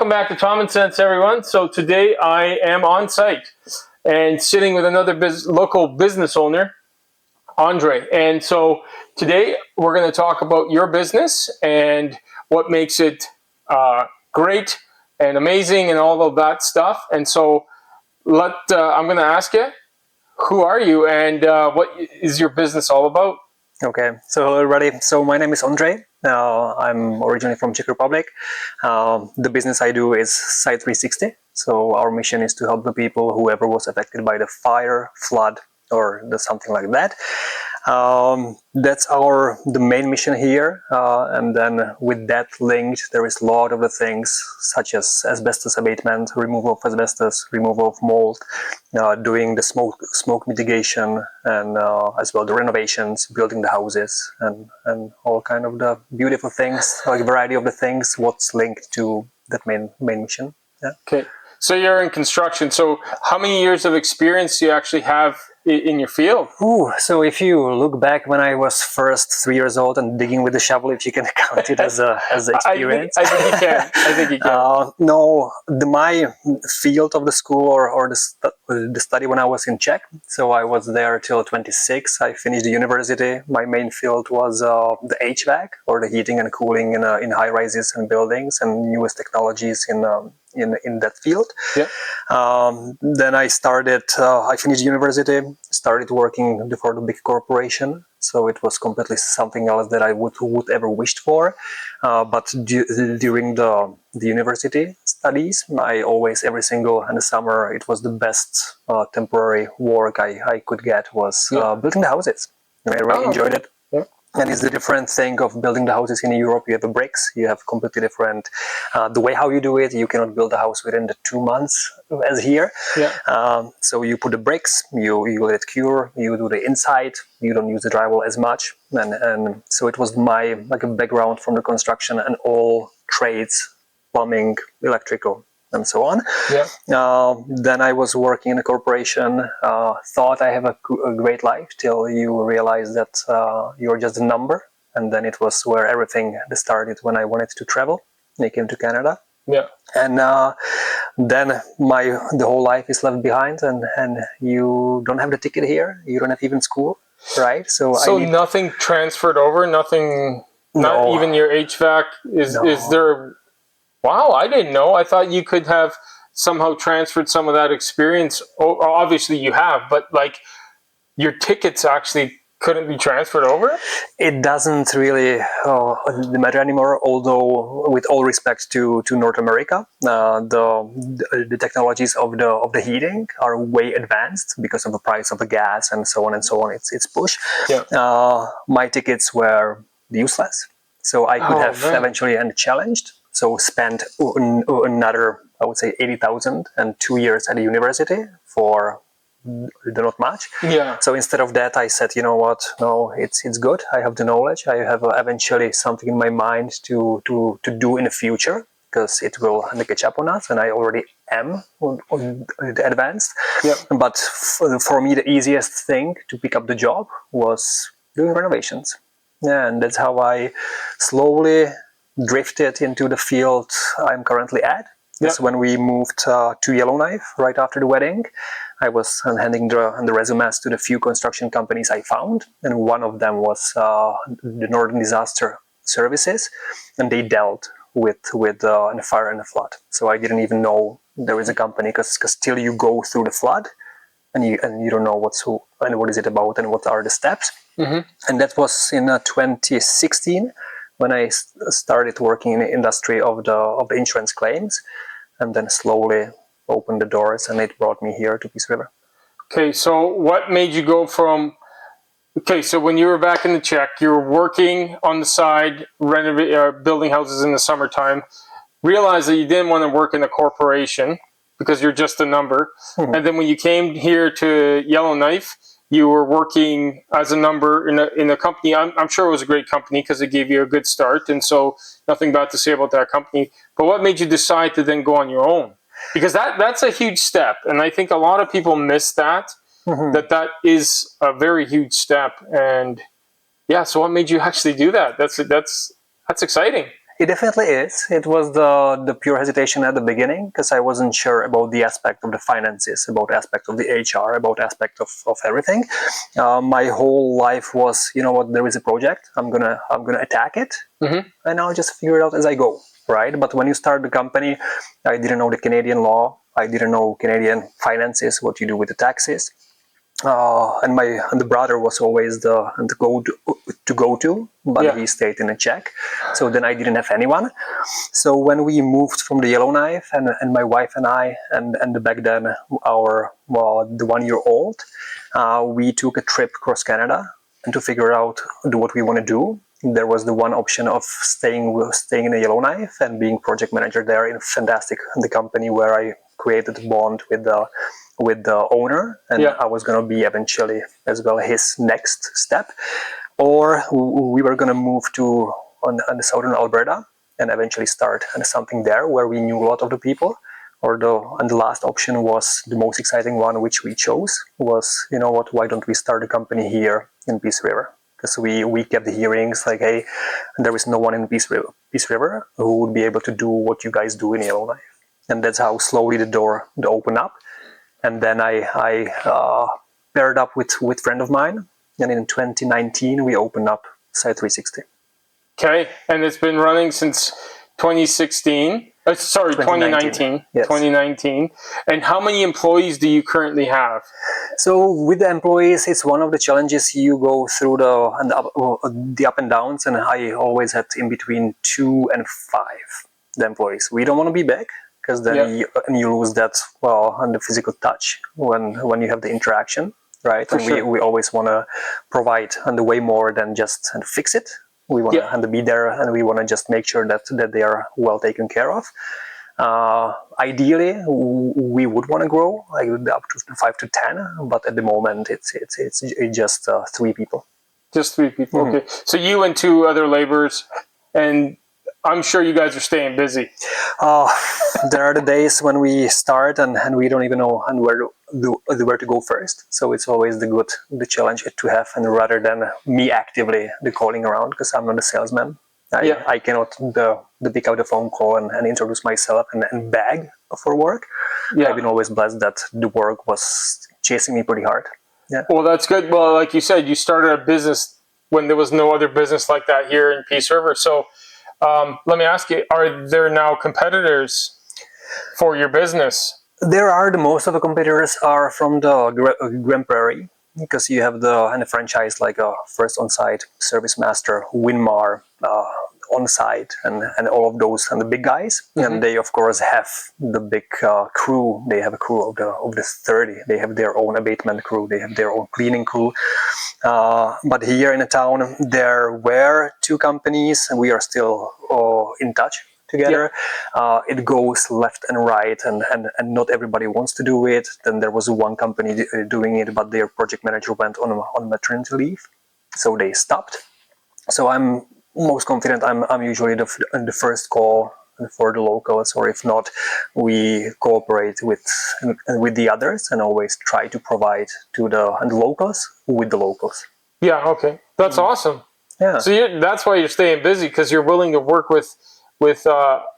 Welcome back to Tommensense, everyone. So today I am on site and sitting with another local business owner, Andre. And so today we're going to talk about your business and what makes it great and amazing and all of that stuff. And so I'm going to ask you, who are you and what is your business all about? Okay, so hello everybody. So my name is Andre. I'm originally from Czech Republic. The business I do is Site 360. So our mission is to help the people, whoever was affected by the fire, flood, or something like that. That's the main mission here. And then with that linked, there is a lot of the things such as asbestos abatement, removal of asbestos, removal of mold, doing the smoke mitigation, and as well the renovations, building the houses, and all kind of the beautiful things, like a variety of the things, what's linked to that main mission. Yeah. Okay, so you're in construction. So how many years of experience do you actually have in your field? So if you look back when I was first 3 years old and digging with the shovel, if you can count it as experience. I think you can. I think you can. No, my field of the school or the study when I was in Czech. So I was there till 26. I finished the university. My main field was the HVAC, or the heating and cooling in high rises and buildings, and newest technologies in that field. Yeah. Then I finished university, started working for the big corporation. So it was completely something else that I would ever wished for. But during the university studies, I always, every single in the summer, it was the best temporary work I could get was building the houses. I really enjoyed it. Yeah. And it's the different thing of building the houses in Europe. You have the bricks, you have completely different, the way how you do it, you cannot build a house within the 2 months as here. Yeah. So you put the bricks, you let it cure, you do the inside, you don't use the drywall as much. And so it was my a background from the construction and all trades, plumbing, electrical, and so on. Yeah. Then I was working in a corporation, thought I have a great life till you realize that you're just a number. And then it was where everything started when I wanted to travel. I came to Canada. Yeah. And then the whole life is left behind, and you don't have the ticket here. You don't have even school, right? So nothing transferred over. Nothing. No. Not even your HVAC. Is there? Wow, I didn't know. I thought you could have somehow transferred some of that experience. Obviously you have, but like your tickets actually couldn't be transferred over? It doesn't really matter anymore, although with all respect to North America, the technologies of the heating are way advanced because of the price of the gas and so on and so on. It's push. Yeah. My tickets were useless. So I could have eventually challenged. So spent another, I would say, 80,000 and 2 years at the university for not much. Yeah. So instead of that, I said, you know what? No, it's good. I have the knowledge. I have eventually something in my mind to do in the future, because it will catch up on us, and I already am advanced. Yeah. But for me, the easiest thing to pick up the job was doing renovations. Yeah, and that's how I slowly drifted into the field I'm currently at. That's when we moved to Yellowknife right after the wedding. I was handing the resumes to the few construction companies I found, and one of them was the Northern Disaster Services, and they dealt with the fire and the flood. So I didn't even know there is a company, because till you go through the flood, and you don't know what is it about and what are the steps. Mm-hmm. And that was in 2016. When I started working in the industry of the insurance claims, and then slowly opened the doors, and it brought me here to Peace River. Okay, so what made you go from? Okay, so when you were back in the Czech, you were working on the side, building houses in the summertime. Realized that you didn't want to work in a corporation because you're just a number. Mm-hmm. And then when you came here to Yellowknife, you were working as a number in a company. I'm sure it was a great company because it gave you a good start, and so nothing bad to say about that company. But what made you decide to then go on your own? Because that's a huge step, and I think a lot of people miss that. Mm-hmm. That is a very huge step, and yeah. So what made you actually do that? That's exciting. It definitely is. It was the pure hesitation at the beginning because I wasn't sure about the aspect of the finances, about aspect of the HR, about aspect of everything. My whole life was, you know what, there is a project. I'm gonna attack it, and I'll just figure it out as I go, right? But when you start the company, I didn't know the Canadian law. I didn't know Canadian finances, what you do with the taxes. And the brother was always the go to, but Yeah. he stayed in a Czech. So then I didn't have anyone. So when we moved from the Yellowknife, and my wife and I, and back then the 1 year old, we took a trip across Canada and to figure out what we want to do. There was the one option of staying in the Yellowknife and being project manager there in the company where I created a bond with the owner, and Yeah. I was going to be eventually as well his next step, or we were going to move to on the southern Alberta and eventually start something there where we knew a lot of the people. And the last option was the most exciting one, which we chose, was, you know what, why don't we start a company here in Peace River? Because we kept the hearings like, hey, there is no one in Peace River who would be able to do what you guys do in Yellowknife. And that's how slowly the door opened up. And then I paired up with a friend of mine, and in 2019 we opened up Site 360. Okay, and it's been running since 2016. Sorry, 2019. Yes. 2019. And how many employees do you currently have? So with the employees, it's one of the challenges you go through the up and downs, and I always had in between 2 and 5 the employees. We don't want to be big, because then you lose that and the physical touch when you have the interaction, right? And we always want to provide and way more than just fix it. We want to be there, and we want to just make sure that they are well taken care of. Ideally, we would want to grow like up to 5 to 10, but at the moment it's just 3 people. Just 3 people. Okay, so you and 2 other laborers, and I'm sure you guys are staying busy. There are the days when we start and we don't even know where to go first. So it's always the challenge to have, and rather than me actively calling around, because I'm not a salesman. I cannot pick out the phone call and introduce myself and beg for work. I've been always blessed that the work was chasing me pretty hard. Yeah. Well, that's good. Well, like you said, you started a business when there was no other business like that here in Peace River. So let me ask you, are there now competitors for your business? There are. Most of the competitors are from the Grand Prairie, because you have the franchise like First On-Site, Service Master, Winmar, On-Site, and all of those, and the big guys. And they of course have the big crew. They have a crew of the 30. They have their own abatement crew. They have their own cleaning crew. But here in the town, there were 2 companies, and we are still in touch together. It goes left and right, and not everybody wants to do it. Then there was one company doing it, but their project manager went on maternity leave, so they stopped. So I'm most confident I'm usually the first call for the locals, or if not, we cooperate with the others and always try to provide to the locals with the locals. Yeah, okay. That's awesome. Yeah. So that's why you're staying busy, because you're willing to work with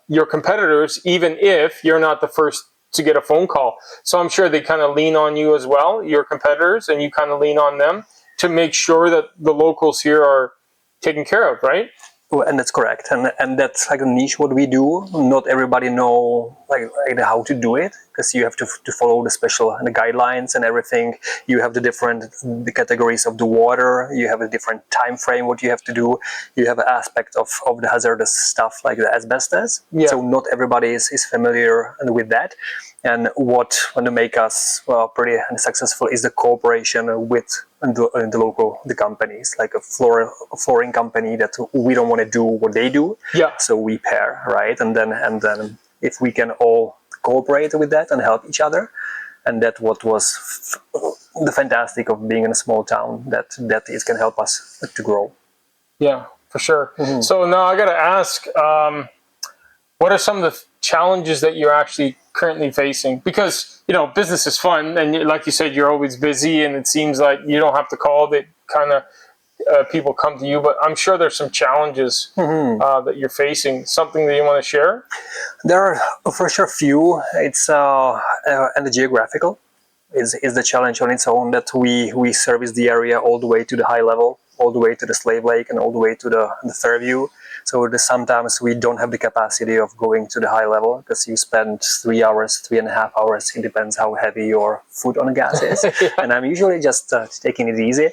your competitors, even if you're not the first to get a phone call. So I'm sure they kind of lean on you as well, your competitors, and you kind of lean on them to make sure that the locals here are taken care of, right? And that's correct, and that's like a niche what we do. Not everybody know like how to do it, because you have to follow the special and the guidelines and everything. You have the categories of the water. You have a different time frame what you have to do. You have an aspect of the hazardous stuff like the asbestos. So not everybody is familiar with that. And what to make us pretty successful is the cooperation with the companies, like a flooring company that we don't want to do what they do. So we pair, right? And then if we can all cooperate with that and help each other, and that what was the fantastic of being in a small town, that it can help us to grow. Yeah, for sure. So now I got to ask, what are some of the challenges that you're actually currently facing? Because, business is fun, and like you said, you're always busy, and it seems like you don't have to call. That kind of people come to you, but I'm sure there's some challenges that you're facing. Something that you want to share? There are for sure few. It's and the geographical is the challenge on its own, that we service the area all the way to the high level, all the way to the Slave Lake, and all the way to the Fairview. So sometimes we don't have the capacity of going to the high level, because you spend 3 hours, 3.5 hours. It depends how heavy your foot on the gas is. Yeah. And I'm usually just taking it easy.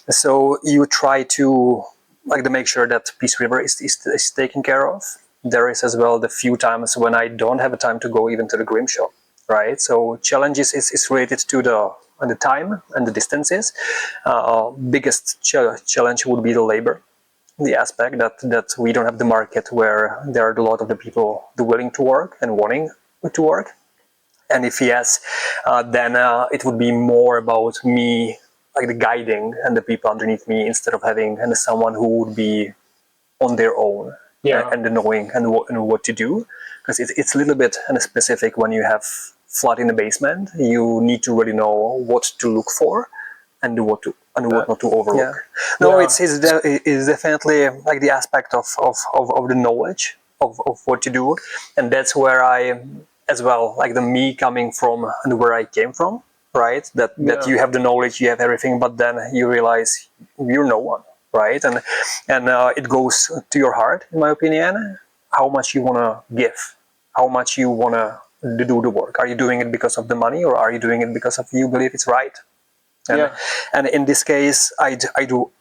So you try to make sure that Peace River is taken care of. There is as well the few times when I don't have a time to go even to the Grimshaw, right? So challenges is related to the time and the distances. Biggest challenge would be the labor, the aspect that we don't have the market where there are a lot of the people willing to work and wanting to work. And if yes, then it would be more about me, like the guiding and the people underneath me, instead of having someone who would be on their own. Yeah. And the knowing and what to do, because it's a little bit specific. When you have flood in the basement, you need to really know what to look for and what not to overlook. No, Yeah. it's definitely like the aspect of the knowledge of what to do, and that's where I as well, like the me coming from and where I came from, right? That you have the knowledge, you have everything, but then you realize you're no one. Right, and it goes to your heart, in my opinion, how much you want to give, how much you want to do the work. Are you doing it because of the money, or are you doing it because of you believe it's right? And in this case, I do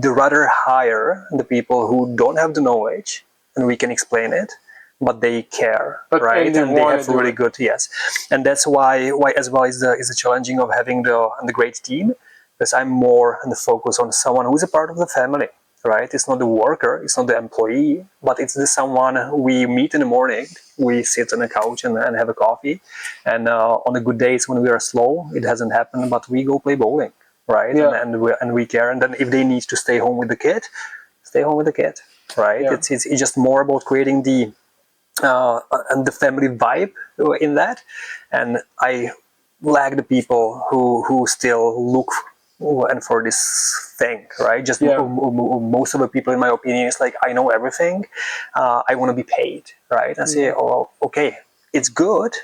the rather hire the people who don't have the knowledge and we can explain it, but they care, right? And they have really good, yes. And that's why as well is the challenging of having the great team. Because I'm more on the focus on someone who is a part of the family, right? It's not the worker, it's not the employee, but it's the someone we meet in the morning. We sit on a couch and have a coffee, and on the good days when we are slow, it hasn't happened, but we go play bowling, right? Yeah. And we care. And then if they need to stay home with the kid, stay home with the kid, right? Yeah. It's just more about creating and the family vibe in that. And I lack the people who still look and for this thing, right? Just most of the people, in my opinion, is like, I know everything. I want to be paid, right? I say, oh, okay, it's good,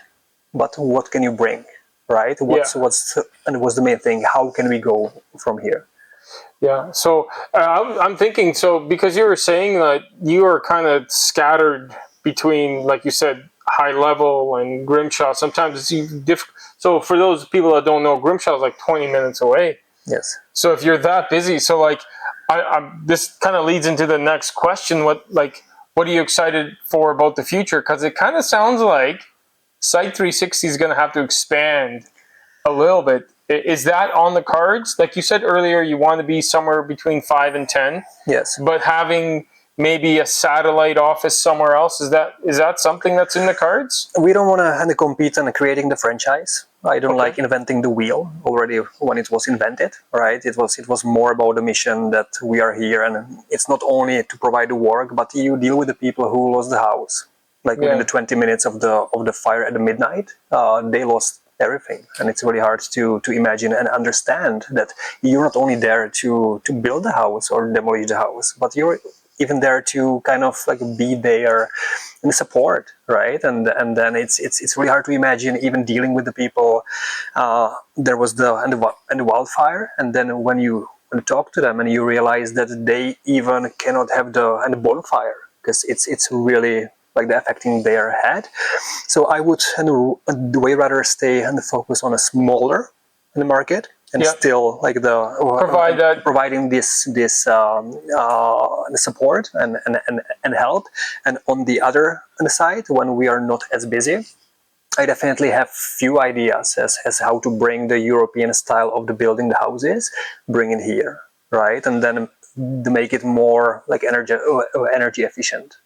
but what can you bring, right? What's the main thing? How can we go from here? Yeah. So I'm thinking. So because you were saying that you are kind of scattered between, like you said, high level and Grimshaw. Sometimes it's difficult. So for those people that don't know, Grimshaw is like 20 minutes away. Yes. So if you're that busy, so like, this kind of leads into the next question. What are you excited for about the future? Because it kind of sounds like Site 360 is going to have to expand a little bit. Is that on the cards? Like you said earlier, you want to be somewhere between 5 and 10. Yes. But having maybe a satellite office somewhere else, is that something that's in the cards? We don't want to compete on creating the franchise. I don't like inventing the wheel already when it was invented, right? It was more about the mission that we are here, and it's not only to provide the work, but you deal with the people who lost the house. Like within the 20 minutes of the fire at the midnight, they lost everything, and it's really hard to imagine and understand that you're not only there to build the house or demolish the house, but you're even there to kind of like be there and support, right? And then it's really hard to imagine even dealing with the people. There was the wildfire, and then when you talk to them and you realize that they even cannot have the bonfire because it's really like the affecting their head. So I would way rather stay and focus on a smaller in the market, and still like providing this support and help. And on the other side, when we are not as busy, I definitely have few ideas as how to bring the European style of the building the houses, bring it here, right? And then to make it more like energy efficient.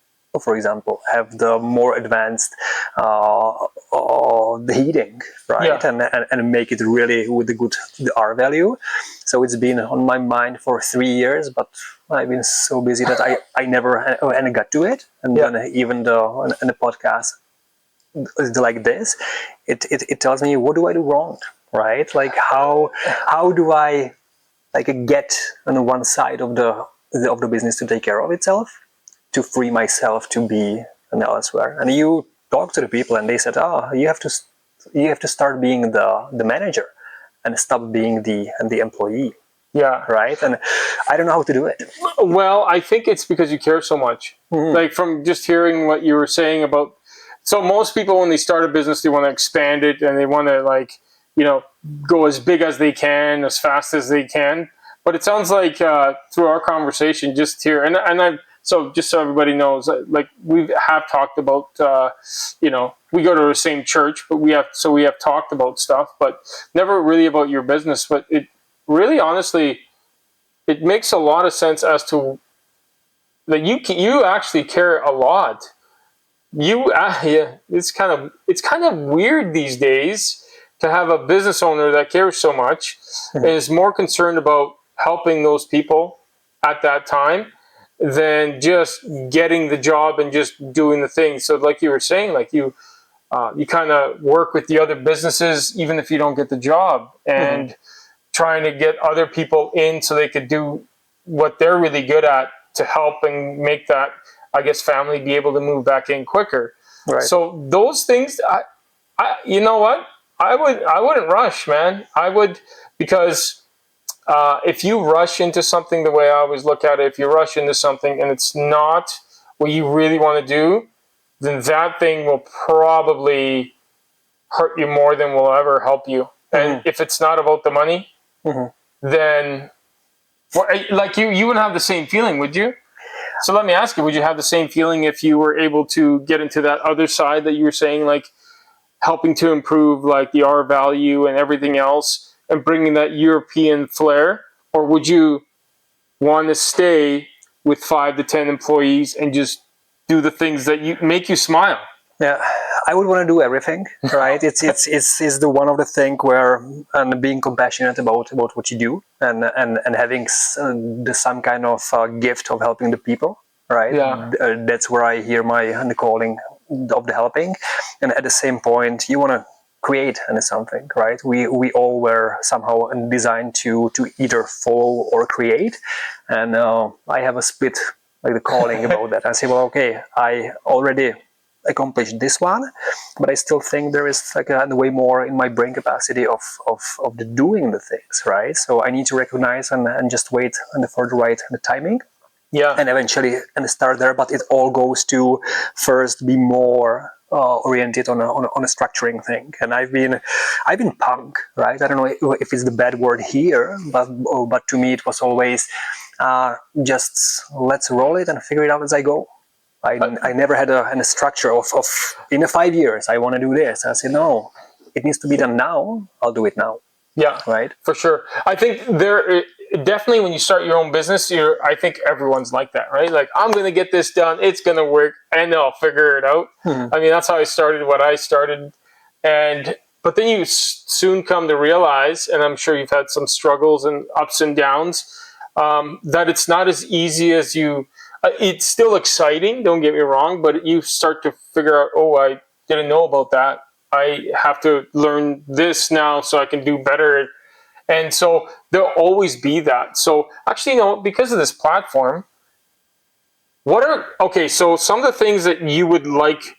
For example, have the more advanced the heating, right? And make it really with the R value. So it's been on my mind for 3 years, but I've been so busy that I never got to it. And then even the podcast like this, it tells me, what do I do wrong, right? Like how do I like get on one side of the business to take care of itself, to free myself to be elsewhere. And you talk to the people, and they said, "Oh, you have to start being the manager, and stop being the employee." Yeah. Right? And I don't know how to do it. Well, I think it's because you care so much. Like from just hearing what you were saying about, so most people when they start a business, they want to expand it and they want to like, go as big as they can, as fast as they can. But it sounds like through our conversation just here, and I so just so everybody knows, like we have talked about, we go to the same church, but we have talked about stuff, but never really about your business. But it really, honestly, it makes a lot of sense as to that you actually care a lot. Yeah, it's kind of weird these days to have a business owner that cares so much and is more concerned about helping those people at that time than just getting the job and just doing the thing. So like you were saying, like you kind of work with the other businesses even if you don't get the job, and trying to get other people in so they could do what they're really good at to help and make that, I guess, family be able to move back in quicker. Right. So those things, you know what? I wouldn't rush, man. I would, because if you rush into something the way I always look at it, if you rush into something and it's not what you really want to do, then that thing will probably hurt you more than will ever help you. And if it's not about the money, then, like you wouldn't have the same feeling, would you? So let me ask you, would you have the same feeling if you were able to get into that other side that you were saying, like helping to improve like the R value and everything else and bringing that European flair? Or would you want to stay with 5 to 10 employees and just do the things that make you smile? Yeah, I would want to do everything, right? It's the one of the thing where, and being compassionate about what you do, and having some kind of gift of helping the people, right? Yeah. That's where I hear the calling of the helping, and at the same point, you want to create something, right? We all were somehow designed to either follow or create, and I have a split like the calling about that. I say, well, okay, I already accomplished this one, but I still think there is like a way more in my brain capacity of the doing the things, right? So I need to recognize and just wait for the timing, and eventually start there. But it all goes to first be more oriented on a structuring thing. And I've been punk, right? I don't know if it's the bad word here, but to me it was always just let's roll it and figure it out as I go. I never had a structure of in 5 years I want to do this. I said, no, it needs to be done now. I'll do it now. Yeah, right. For sure. I think there definitely when you start your own business, I think everyone's like that, right? Like I'm going to get this done. It's going to work, and I'll figure it out. I mean, that's how I started what I started, but then you soon come to realize, and I'm sure you've had some struggles and ups and downs, that it's not as easy as you. It's still exciting, don't get me wrong, but you start to figure out, oh, I didn't know about that. I have to learn this now so I can do better. And so there'll always be that. So actually, because of this platform, so some of the things that you would like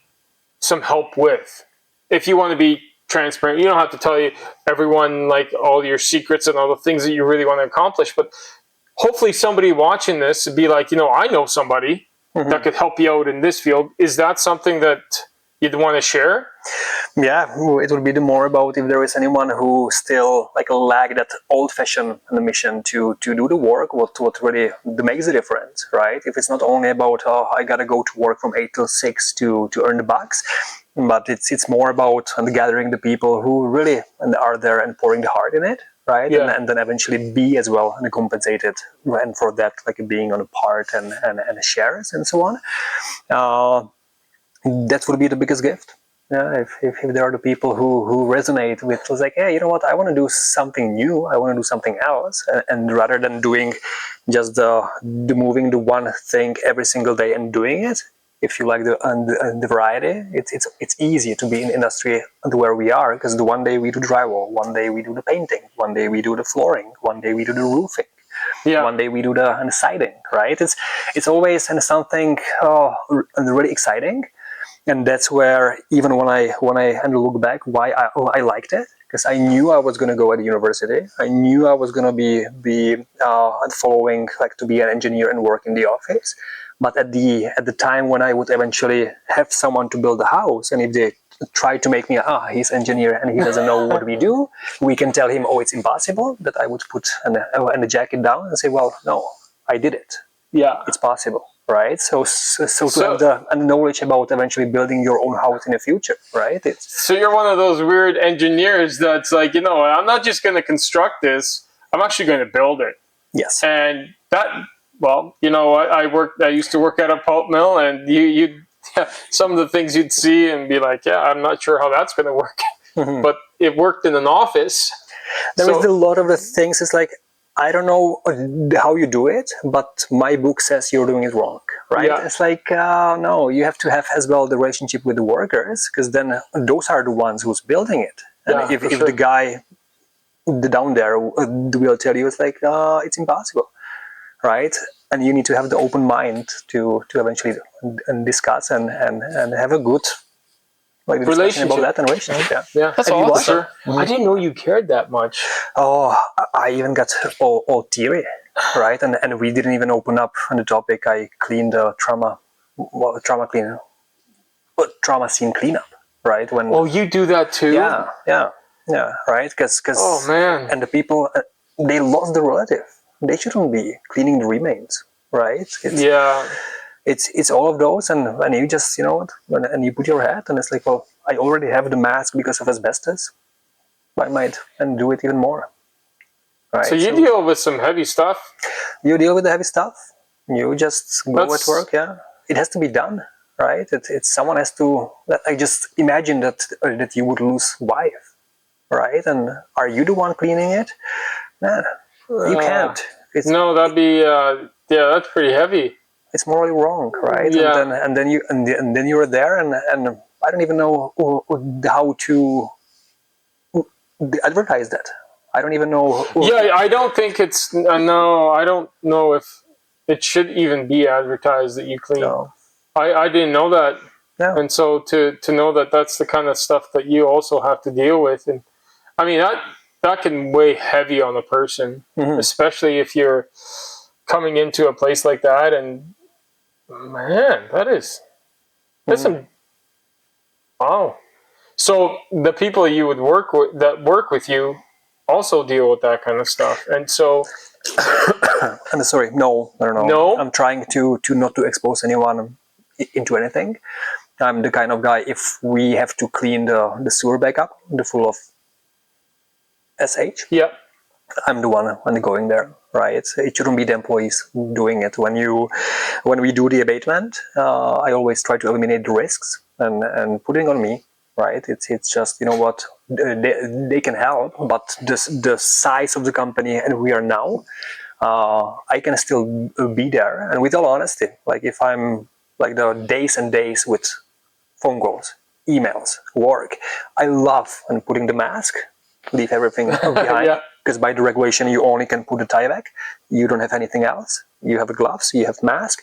some help with, if you want to be transparent, you don't have to tell everyone like all your secrets and all the things that you really want to accomplish, but hopefully somebody watching this would be like, I know somebody that could help you out in this field. Is that something that you'd want to share? Yeah, it would be more about if there is anyone who still like lack that old-fashioned mission to do the work, what really makes the difference, right? If it's not only about I gotta go to work from 8 till 6 to earn the bucks, but it's more about gathering the people who really are there and pouring the heart in it. Right, and then eventually be as well and compensated, and for that, like being on a part and shares and so on. That would be the biggest gift. Yeah, if there are the people who resonate with, it's like, hey, you know what? I want to do something new. I want to do something else, and rather than doing just the moving the one thing every single day and doing it, if you like the variety, it's easy to be in industry where we are, because the one day we do drywall, one day we do the painting, one day we do the flooring, one day we do the roofing, one day we do the siding, right? It's always something really exciting, and that's where even when I look back, why I liked it, because I knew I was going to go at university. I knew I was going to be following like to be an engineer and work in the office. But at the time when I would eventually have someone to build a house, and if they try to make me he's engineer and he doesn't know what we do, we can tell him, oh, it's impossible, that I would put a jacket down and say, well, no, I did it. Yeah, it's possible. Right, so to have the knowledge about eventually building your own house in the future, right? So you're one of those weird engineers that's like, I'm not just going to construct this; I'm actually going to build it. Yes. And that, well, I used to work at a pulp mill, and you some of the things you'd see and be like, yeah, I'm not sure how that's going to work, but it worked in an office. There is a lot of the things. It's like, I don't know how you do it, but my book says you're doing it wrong, right? Yeah. It's like, no, you have to have as well the relationship with the workers, because then those are the ones who's building it. And if the guy down there will tell you, it's like, it's impossible, right? And you need to have the open mind to eventually discuss and have a good relationship about that and relationship. Yeah, that's awesome. I didn't know you cared that much. Oh, I even got all teary, right? And we didn't even open up on the topic. I cleaned the trauma scene cleanup, right? You do that too? Yeah, right? Because oh man, and the people they lost the relative. They shouldn't be cleaning the remains, right? It's all of those, and you just, and you put your hat, and it's like, well, I already have the mask because of asbestos. I might and do it even more. Right? So you deal with some heavy stuff. You deal with the heavy stuff. You just go at work. Yeah, it has to be done, right? It's someone has to. I just imagine that you would lose wife, right? And are you the one cleaning it? Man, you can't. No, that'd be that's pretty heavy. It's morally wrong, right? Yeah. And then you're there, and I don't even know how to advertise that. I don't even know. I don't think it's no. I don't know if it should even be advertised that you clean. No. I didn't know that, and so to know that that's the kind of stuff that you also have to deal with, and I mean that can weigh heavy on a person, especially if you're coming into a place like that, and man, that's some wow. So the people you would work with you also deal with that kind of stuff, and so. I'm sorry. No. I'm trying to not to expose anyone into anything. I'm the kind of guy, if we have to clean the sewer backup, the full of SH. Yeah. I'm the one going there, right? It shouldn't be the employees doing it. When we do the abatement, I always try to eliminate the risks and putting on me, right? It's just, what, they can help, but the size of the company and we are now, I can still be there. And with all honesty, like if I'm like the days and days with phone calls, emails, work, I love putting the mask, leave everything behind. Because by the regulation, you only can put the tie back. You don't have anything else. You have the gloves, you have mask,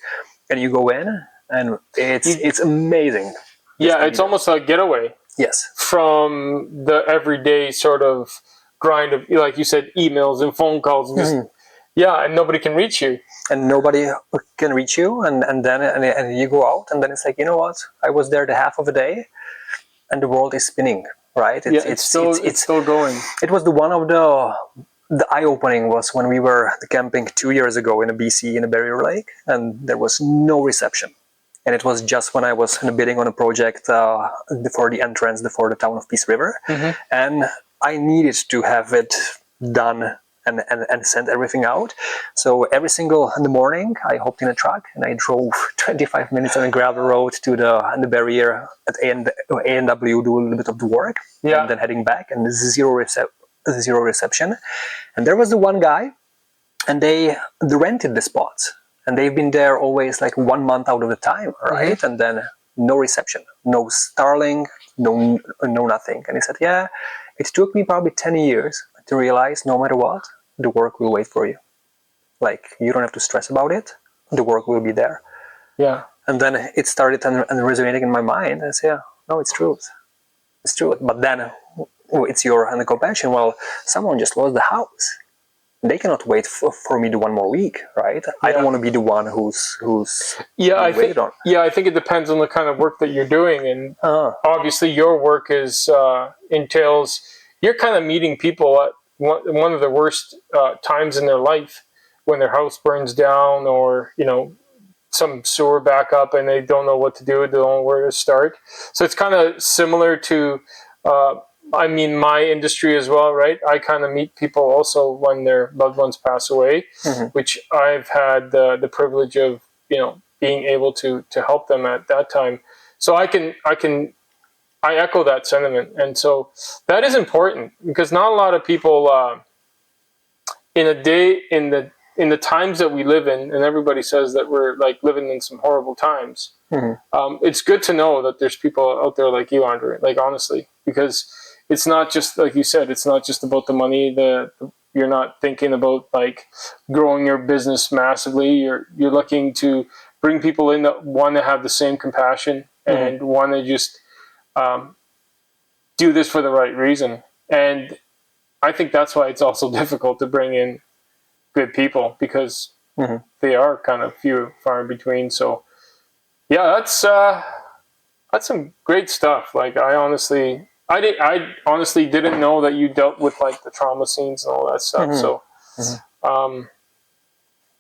and you go in, and it's amazing. Yeah, it's almost like a getaway. Yes. From the everyday sort of grind of, like you said, emails and phone calls. And and nobody can reach you. And nobody can reach you, and then you go out, and then it's like, you know what? I was there the half of a day, and the world is spinning. Right? It's still going. It was one of the eye-opening was when we were camping 2 years ago in a BC in a barrier lake, and there was no reception. And it was just when I was bidding on a project for the entrance for the town of Peace River, and I needed to have it done and send everything out. So every single in the morning, I hopped in a truck and I drove 25 minutes on a gravel road to the barrier at A&W, do a little bit of the work, and then heading back, and zero reception. And there was the one guy, and they rented the spots. and they've been there always like 1 month out of the time, right? And then no reception, no Starlink, no nothing. And he said, yeah, it took me probably 10 years to realize no matter what, the work will wait for you. Like, you don't have to stress about it. The work will be there. Yeah. And then it started and resonating in my mind. I said, yeah, no, it's true. It's true. But then it's your and the compassion. Well, someone just lost the house. They cannot wait for me to 1 more week, right? I don't want to be the one who's I think it depends on the kind of work that you're doing, and obviously your work is entails you're kind of meeting people at one of the worst times in their life, when their house burns down, or some sewer backup and they don't know what to do, they don't know where to start. So it's kind of similar to my industry as well, right? I kind of meet people also when their loved ones pass away, which I've had the privilege of, being able to help them at that time. So I echo that sentiment. And so that is important, because not a lot of people in the times that we live in, and everybody says that we're like living in some horrible times. It's good to know that there's people out there like you, Andre, like honestly, because it's not just, like you said, it's not just about the money. You're not thinking about like growing your business massively. You're looking to bring people in that want to have the same compassion and want to just do this for the right reason. And I think that's why it's also difficult to bring in good people, because they are kind of far in between. So yeah, that's some great stuff. Like I honestly didn't know that you dealt with like the trauma scenes and all that stuff. So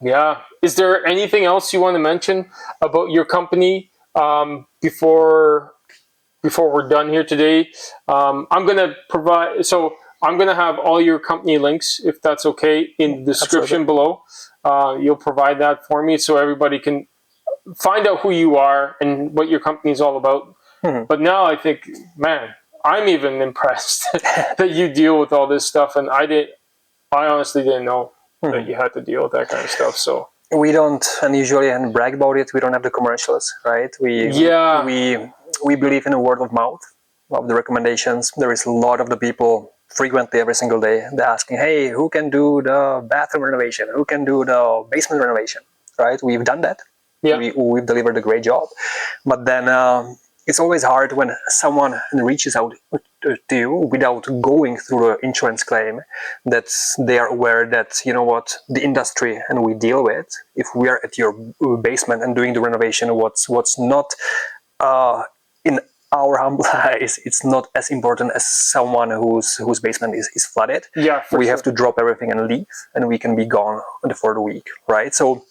yeah, is there anything else you want to mention about your company before we're done here today? I'm gonna have all your company links, if that's okay, in the description below. You'll provide that for me so everybody can find out who you are and what your company is all about. But now I think, man, I'm even impressed that you deal with all this stuff, and I honestly didn't know that you had to deal with that kind of stuff. So we don't unusually brag about it. We don't have the commercials, right? We believe in a word of mouth of the recommendations. There is a lot of the people frequently every single day, they're asking, hey, who can do the bathroom renovation? Who can do the basement renovation? Right? We've done that. We've delivered a great job. But then it's always hard when someone reaches out to you without going through an insurance claim, that they are aware that, you know what, the industry and we deal with, if we are at your basement and doing the renovation, what's not in our humble eyes, it's not as important as someone whose basement is flooded. We have to drop everything and leave, and we can be gone for the week, right? So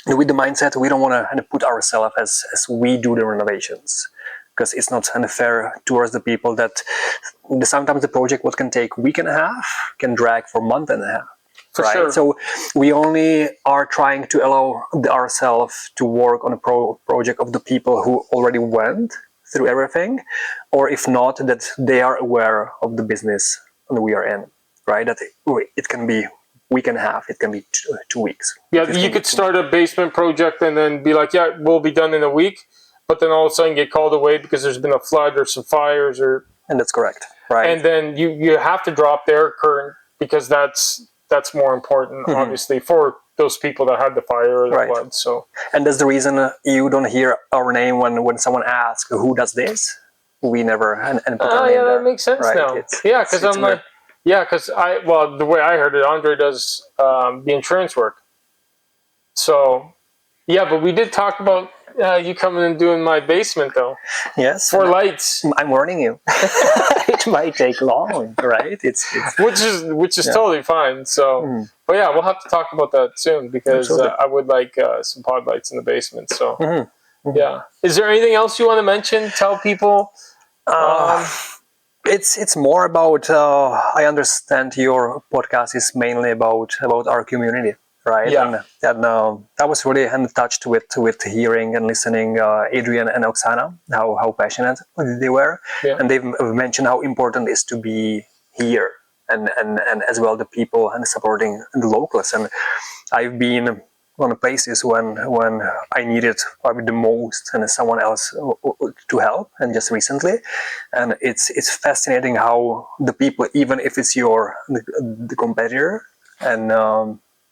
with the mindset, we don't want to put ourselves as we do the renovations, because it's not fair towards the people that sometimes the project, what can take a week and a half, can drag for a month and a half. Right? So we only are trying to allow ourselves to work on a project of the people who already went through everything, or if not, that they are aware of the business that we are in, right? That it can be week and a half, it can be 2 weeks. Yeah, you could start a basement project and then be like, yeah, we'll be done in a week, but then all of a sudden get called away because there's been a flood or some fires, and that's correct, right? And then you have to drop their current, because that's more important, obviously, for those people that had the fire or the flood. So, and that's the reason you don't hear our name when someone asks who does this. We never put our name there. That makes sense now. Because I'm like, because the way I heard it, Andre does the insurance work. So, yeah, but we did talk about you coming and doing my basement, though. Yes. For lights. I'm warning you. It might take long, right? It's which is totally fine. So, but yeah, we'll have to talk about that soon, because I would like some pod lights in the basement. So, yeah. Is there anything else you want to mention? Tell people. It's more about. I understand your podcast is mainly about our community, right? Yeah. And I was really touched with hearing and listening Adrian and Oksana, how passionate they were, and they've mentioned how important it is to be here, and as well the people and supporting the locals. And I've been on the places when I needed probably the most and someone else to help, and just recently. And it's fascinating how the people, even if it's the competitor, and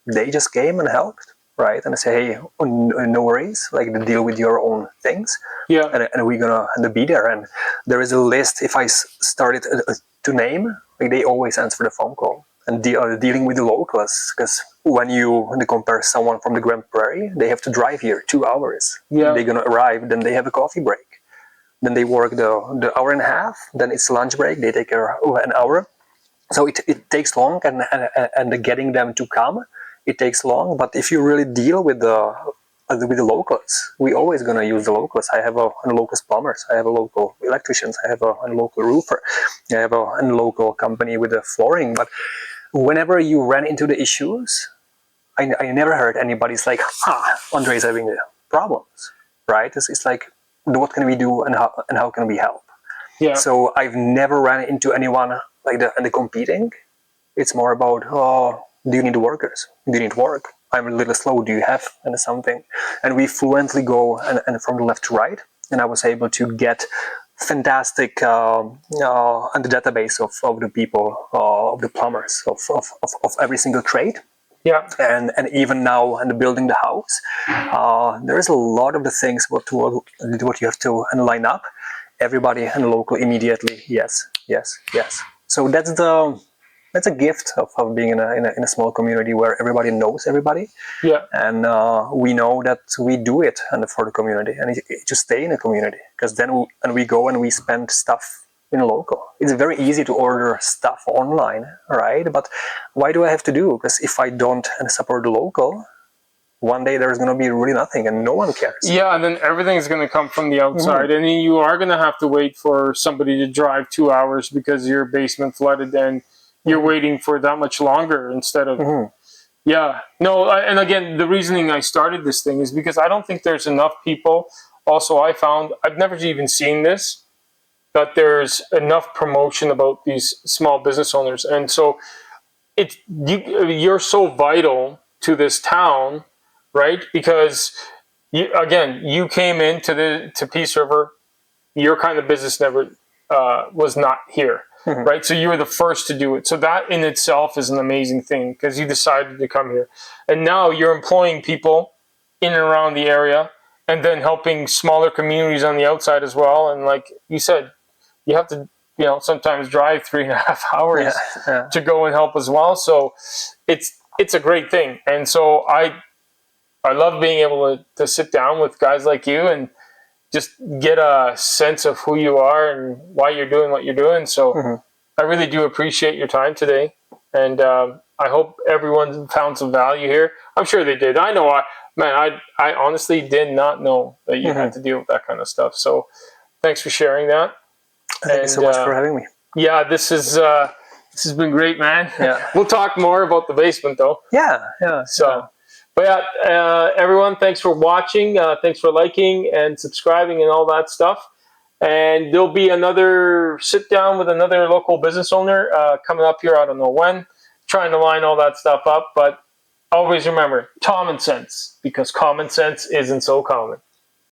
they just came and helped, right? And I say, hey, no worries, like deal with your own things. Yeah. And we're gonna be there. And there is a list. If I started to name, like they always answer the phone call. And dealing with the locals, because when you compare someone from the Grand Prairie, they have to drive here 2 hours. Yeah. They're gonna arrive, then they have a coffee break, then they work the hour and a half, then it's lunch break. They take an hour, so it takes long, and getting them to come, it takes long. But if you really deal with the locals, we always gonna use the locals. I have a local plumbers, I have a local electricians, I have a local roofer, I have a local company with the flooring. But whenever you ran into the issues, I never heard anybody's like, Andre's having problems, right? It's like, what can we do, and how can we help? Yeah. So I've never ran into anyone like the competing. It's more about, do you need workers? Do you need work? I'm a little slow. Do you have something? And we fluently go and from the left to right. And I was able to get fantastic on the database of the people, of the plumbers, of every single trade. Yeah. And even now, and building the house, there is a lot of the things what you have to line up. Everybody and local immediately, yes. So that's a gift of being in a small community where everybody knows everybody. Yeah. And we know that we do it for the community, and to stay in a community, because then we go and we spend stuff in a local. It's very easy to order stuff online, right? But why do I have to do? Because if I don't support the local, one day there's going to be really nothing, and no one cares. Yeah, and then everything's going to come from the outside, and then you are going to have to wait for somebody to drive 2 hours because your basement flooded, and you're waiting for that much longer instead of. Yeah, no, and again, the reasoning I started this thing is because I don't think there's enough people. Also, I found I've never even seen this, that there's enough promotion about these small business owners, and so you're so vital to this town, right? Because you came to Peace River, your kind of business never was not here, right? So you were the first to do it. So that in itself is an amazing thing, because you decided to come here, and now you're employing people in and around the area, and then helping smaller communities on the outside as well. And like you said, you have to sometimes drive 3.5 hours to go and help as well. So it's a great thing. And so I love being able to sit down with guys like you and just get a sense of who you are and why you're doing what you're doing. So I really do appreciate your time today. And I hope everyone found some value here. I'm sure they did. I know I honestly did not know that you had to deal with that kind of stuff. So thanks for sharing that. Thank you so much for having me. Yeah, this has been great, man. Yeah. We'll talk more about the basement, though. Yeah. So, but everyone, thanks for watching. Thanks for liking and subscribing and all that stuff. And there'll be another sit down with another local business owner coming up here. I don't know when. Trying to line all that stuff up, but always remember Tommensense, because common sense isn't so common.